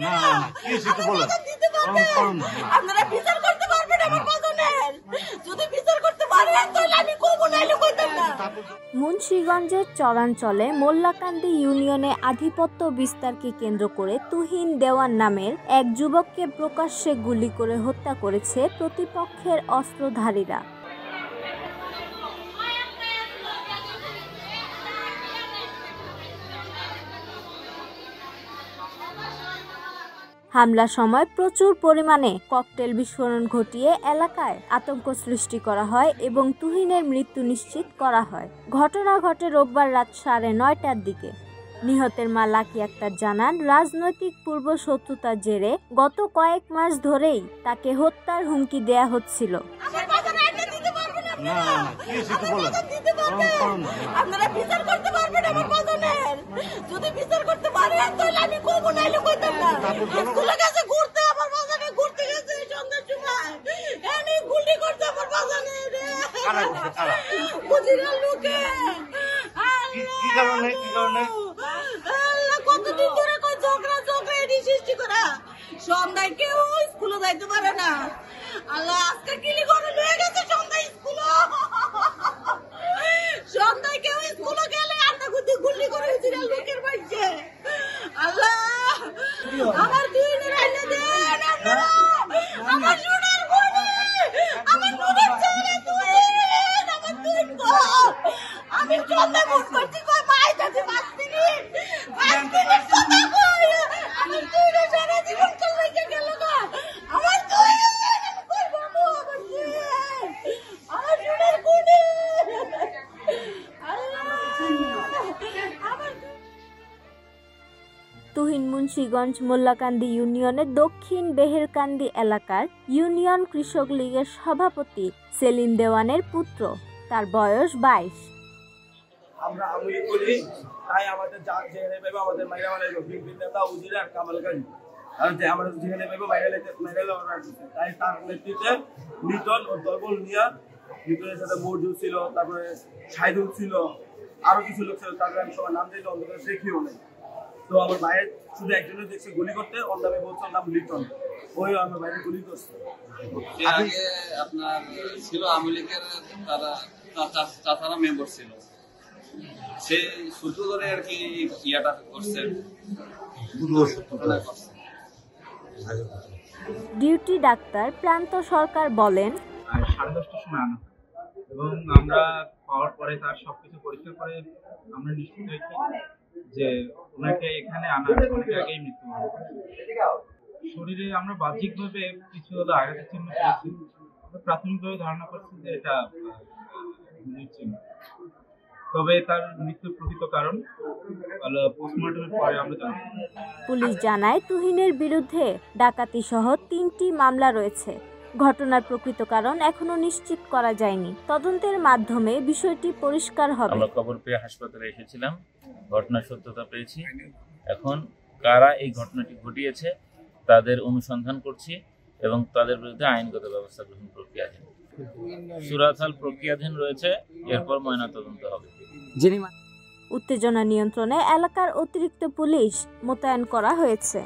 না কি সেটা বলেন আপনারা বিচার করতে পারবেন আমার বাজানের যদি বিচার করতে পারেন তাহলে আমি কইব নাইলে কইতাম না। মুন্সিগঞ্জের চরাঞ্চলে মোল্লাকান্দি ইউনিয়নে আধিপত্য বিস্তারকে কেন্দ্র করে তুহিন দেওয়ান নামের এক যুবককে প্রকাশ্যে গুলি করে হত্যা করেছে প্রতিপক্ষের অস্ত্রধারীরা। হামলার সময় প্রচুর পরিমাণে ককটেল বিস্ফোরণ ঘটিয়ে এলাকায় আতঙ্ক সৃষ্টি করা হয় এবং তুহিনের মৃত্যু নিশ্চিত করা হয়। ঘটনা ঘটে রোববার রাত 9:30টার দিকে। নিহতের মা লাকি আক্তার জানান, রাজনৈতিক পূর্ব শত্রুতার জেরে গত কয়েক মাস ধরেই তাকে হত্যার হুমকি দেয়া হচ্ছিল। আপনারা বিচার করতে পারবেন আমার বাজানের যদি বিচার করতে পারেন তাহলে আমি কইব নাইলে কইতাম না। স্কুলে গেছে ঘুরতে, আমার বাজানে ঘুরতে গেছে সন্ধ্যার সময় এনে গুলি করতে আমার বাজানে বুঝিনা লোকে কি কারণে কতদিন ধরে কই ঝগড়া এটি সৃষ্টি করা সন্ধ্যায় কেউ স্কুলে যাইতে পারে না। আল্লাহ আজকে কিলি করে লয়ে গেছে সন্ধ্যায় স্কুল সন্ধ্যায় কেউ স্কুলে গেলে আন্না গুদি গুলি করে দিছিল লোকের বাইছে। আল্লাহ আমার দিনের আইনা দেন আপনারা আমার সোনার বনি আমার নুনের ছেলে তুই আমার দিন গো আমি সন্ধ্যা মন করছি কই মাই কাছে বাঁচতিনি কথা কই আমি তুই সারা জীবন চলে গেল না আমার তুই কই বাবু আমার সোনার বনি তুহিন মুন্সিগঞ্জ মোল্লাকান্দি ইউনিয়নের দক্ষিণ বেহেরকান্দি এলাকার ইউনিয়ন কৃষক লীগের সভাপতি সেলিম দেওয়ানের পুত্র। তার বয়স 22। আমরা আমলি করি তাই আমাদের যেখানে পাইবো আমাদের মাইরা বানাইবো বিপিন নেতা উজির আর কামাল গাজী আর যে আমরা যেখানে পাইবো মাইরা তাই তার নেতৃত্বে লিটন ও দলবল নিয়া লিটনের সাথে মরজু ছিল, তারপরে সাইদুল ছিল, আরো কিছু লোক ছিল, তারপরে আমি সবার নাম দিলে অন্ধকার দেখিও নেই। তো আমার ভাইয়ের শুধু একজনের দেখছে গুলি করতে, অন্য আমি বলছিলাম নাম লিটন, ওই আমার ভাইয়ের গুলি করছে। আগে আপনার ছিল আওয়ামী লীগের তারা চাচারা মেম্বার ছিল, সেই সূত্র ধরে আর কি ইয়াটা করছে। ডিউটি ডাক্তার প্রান্ত সরকার বলেন, 10:30টার সময় আনা এবং আমরা পাওয়ার পরে তার সবকিছু পরীক্ষা করে আমরা নিশ্চিত হয়েছি যে ওনাকে এখানে আনার অনেক আগেই মৃত্যুবরণ করেছে। শরীরে আমরা বাহ্যিকভাবে কিছু হলো আঘাতের চিহ্ন পেয়েছি, প্রাথমিকভাবে ধারণা করছি যে এটা গুলির চিহ্ন, তবে তার মৃত্যুর প্রকৃত কারণ পোস্টমর্টমের পরে আমরা জানব। পুলিশ জানায়, তুহিনের বিরুদ্ধে ডাকাতি সহ 3টি মামলা রয়েছে। ঘটনার প্রকৃত কারণ এখনো নিশ্চিত করা যায়নি। তদন্তের মাধ্যমে বিষয়টি পরিষ্কার হবে। আমরা খবর পেয়ে হাসপাতালে এসেছিলাম, ঘটনার সত্যতা পেয়েছি। এখন কারা এই ঘটনাটি ঘটিয়েছে তাদের অনুসন্ধান করছি এবং তাদের বিরুদ্ধে আইনগত ব্যবস্থা গ্রহণ প্রক্রিয়াধীন। সুরাথাল প্রক্রিয়াধীন রয়েছে, এরপর ময়নাতদন্ত হবে। উত্তেজনা নিয়ন্ত্রণে এলাকার অতিরিক্ত পুলিশ মোতায়েন করা হয়েছে।